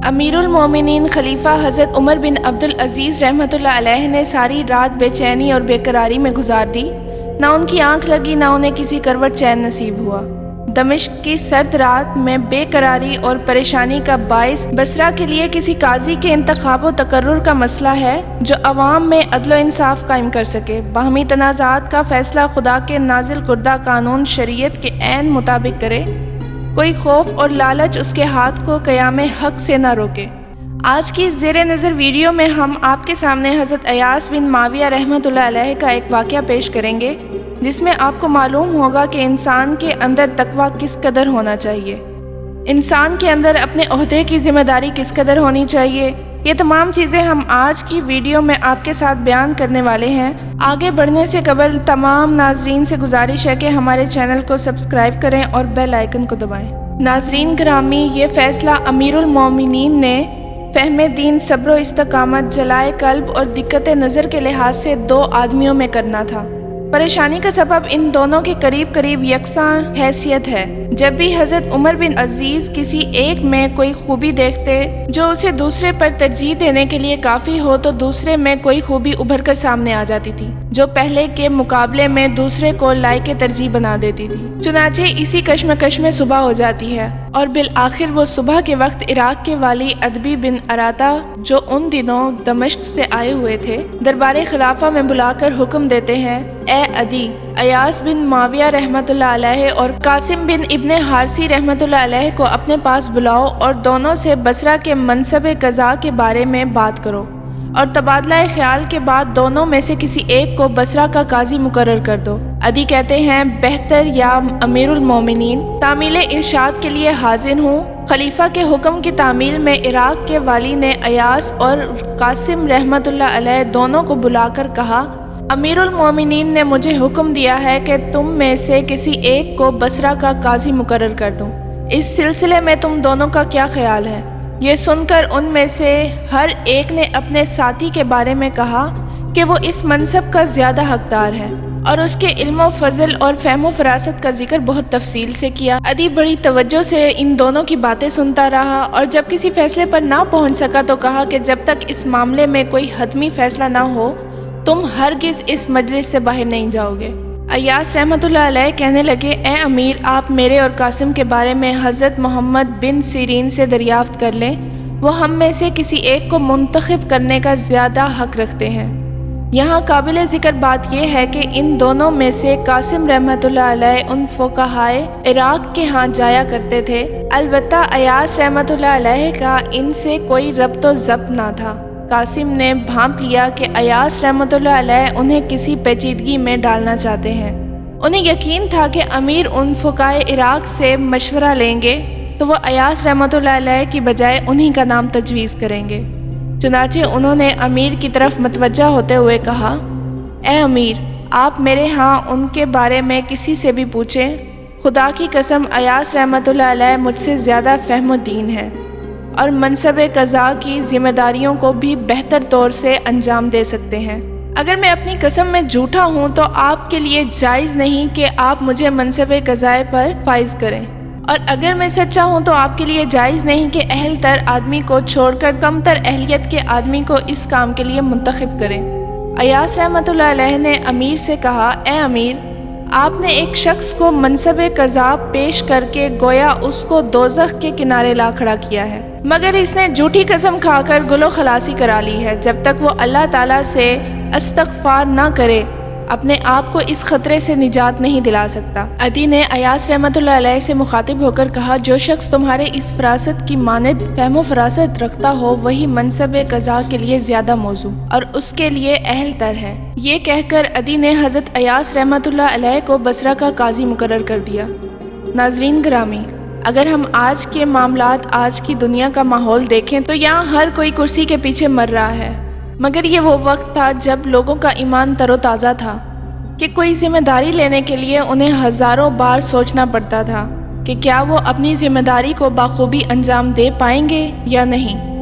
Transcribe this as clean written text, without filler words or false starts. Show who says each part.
Speaker 1: امیر المومنین خلیفہ حضرت عمر بن عبدالعزیز رحمۃ اللہ علیہ نے ساری رات بے چینی اور بے قراری میں گزار دی۔ نہ ان کی آنکھ لگی، نہ انہیں کسی کروٹ چین نصیب ہوا۔ دمشق کی سرد رات میں بے قراری اور پریشانی کا باعث بصرہ کے لیے کسی قاضی کے انتخاب و تقرر کا مسئلہ ہے جو عوام میں عدل و انصاف قائم کر سکے، باہمی تنازعات کا فیصلہ خدا کے نازل کردہ قانون شریعت کے عین مطابق کرے، کوئی خوف اور لالچ اس کے ہاتھ کو قیام حق سے نہ روکے۔ آج کی زیر نظر ویڈیو میں ہم آپ کے سامنے حضرت ایاس بن معاویہ رحمۃ اللہ علیہ کا ایک واقعہ پیش کریں گے، جس میں آپ کو معلوم ہوگا کہ انسان کے اندر تقویٰ کس قدر ہونا چاہیے، انسان کے اندر اپنے عہدے کی ذمہ داری کس قدر ہونی چاہیے۔ یہ تمام چیزیں ہم آج کی ویڈیو میں آپ کے ساتھ بیان کرنے والے ہیں۔ آگے بڑھنے سے قبل تمام ناظرین سے گزارش ہے کہ ہمارے چینل کو سبسکرائب کریں اور بیل آئیکن کو دبائیں۔ ناظرین گرامی، یہ فیصلہ امیر المومنین نے فہم دین، صبر و استقامت، جلائے قلب اور دقت نظر کے لحاظ سے دو آدمیوں میں کرنا تھا۔ پریشانی کا سبب ان دونوں کے قریب قریب یکساں حیثیت ہے۔ جب بھی حضرت عمر بن عزیز کسی ایک میں کوئی خوبی دیکھتے جو اسے دوسرے پر ترجیح دینے کے لیے کافی ہو، تو دوسرے میں کوئی خوبی ابھر کر سامنے آ جاتی تھی جو پہلے کے مقابلے میں دوسرے کو لائق ترجیح بنا دیتی تھی۔ چنانچہ اسی کشمکش میں صبح ہو جاتی ہے اور بالآخر وہ صبح کے وقت عراق کے والی ادبی بن اراتا، جو ان دنوں دمشق سے آئے ہوئے تھے، دربار خلافہ میں بلا کر حکم دیتے ہیں، اے عدی، ایاس بن معاویہ رحمۃ اللہ علیہ اور قاسم بن ابن حارثی رحمۃ اللہ علیہ کو اپنے پاس بلاؤ اور دونوں سے بصرہ کے منصب قضاء کے بارے میں بات کرو، اور تبادلہ خیال کے بعد دونوں میں سے کسی ایک کو بصرہ کا قاضی مقرر کر دو۔ عدی کہتے ہیں، بہتر یا امیر المومنین، تعمیل ارشاد کے لیے حاضر ہوں۔ خلیفہ کے حکم کی تعمیل میں عراق کے والی نے ایاس اور قاسم رحمۃ اللہ علیہ دونوں کو بلا کر کہا، امیر المومنین نے مجھے حکم دیا ہے کہ تم میں سے کسی ایک کو بصرہ کا قاضی مقرر کر دوں۔ اس سلسلے میں تم دونوں کا کیا خیال ہے؟ یہ سن کر ان میں سے ہر ایک نے اپنے ساتھی کے بارے میں کہا کہ وہ اس منصب کا زیادہ حقدار ہے، اور اس کے علم و فضل اور فہم و فراست کا ذکر بہت تفصیل سے کیا۔ عدی بڑی توجہ سے ان دونوں کی باتیں سنتا رہا، اور جب کسی فیصلے پر نہ پہنچ سکا تو کہا کہ جب تک اس معاملے میں کوئی حتمی فیصلہ نہ ہو، تم ہرگز اس مجلس سے باہر نہیں جاؤ گے۔ ایاس رحمۃ اللہ علیہ کہنے لگے، اے امیر، آپ میرے اور قاسم کے بارے میں حضرت محمد بن سیرین سے دریافت کر لیں، وہ ہم میں سے کسی ایک کو منتخب کرنے کا زیادہ حق رکھتے ہیں۔ یہاں قابل ذکر بات یہ ہے کہ ان دونوں میں سے قاسم رحمۃ اللہ علیہ ان فقہائے عراق کے ہاں جایا کرتے تھے، البتہ ایاس رحمۃ اللہ علیہ کا ان سے کوئی ربط و ضبط نہ تھا۔ قاسم نے بھانپ لیا کہ ایاس رحمۃ اللہ علیہ انہیں کسی پیچیدگی میں ڈالنا چاہتے ہیں۔ انہیں یقین تھا کہ امیر ان فقہائے عراق سے مشورہ لیں گے تو وہ ایاس رحمۃ اللہ علیہ کی بجائے انہی کا نام تجویز کریں گے۔ چنانچہ انہوں نے امیر کی طرف متوجہ ہوتے ہوئے کہا، اے امیر، آپ میرے ہاں ان کے بارے میں کسی سے بھی پوچھیں، خدا کی قسم ایاس رحمۃ اللہ علیہ مجھ سے زیادہ فہم و دین ہے اور منصب قضاء کی ذمہ داریوں کو بھی بہتر طور سے انجام دے سکتے ہیں۔ اگر میں اپنی قسم میں جھوٹا ہوں تو آپ کے لیے جائز نہیں کہ آپ مجھے منصب قضاء پر فائز کریں، اور اگر میں سچا ہوں تو آپ کے لیے جائز نہیں کہ اہل تر آدمی کو چھوڑ کر کم تر اہلیت کے آدمی کو اس کام کے لیے منتخب کریں۔ ایاس رحمۃ اللہ علیہ نے امیر سے کہا، اے امیر، آپ نے ایک شخص کو منصب قضاء پیش کر کے گویا اس کو دوزخ کے کنارے لا کھڑا کیا ہے، مگر اس نے جھوٹی قسم کھا کر گل و خلاصی کرا لی ہے۔ جب تک وہ اللہ تعالیٰ سے استغفار نہ کرے، اپنے آپ کو اس خطرے سے نجات نہیں دلا سکتا۔ عدی نے ایاس رحمۃ اللہ علیہ سے مخاطب ہو کر کہا، جو شخص تمہارے اس فراست کی مانند فہم و فراست رکھتا ہو وہی منصب قضاء کے لیے زیادہ موزوں اور اس کے لیے اہل تر ہے۔ یہ کہہ کر عدی نے حضرت ایاس رحمۃ اللہ علیہ کو بصرہ کا قاضی مقرر کر دیا۔ ناظرین گرامی، اگر ہم آج کے معاملات، آج کی دنیا کا ماحول دیکھیں تو یہاں ہر کوئی کرسی کے پیچھے مر رہا ہے، مگر یہ وہ وقت تھا جب لوگوں کا ایمان تر و تازہ تھا کہ کوئی ذمہ داری لینے کے لیے انہیں ہزاروں بار سوچنا پڑتا تھا کہ کیا وہ اپنی ذمہ داری کو بخوبی انجام دے پائیں گے یا نہیں۔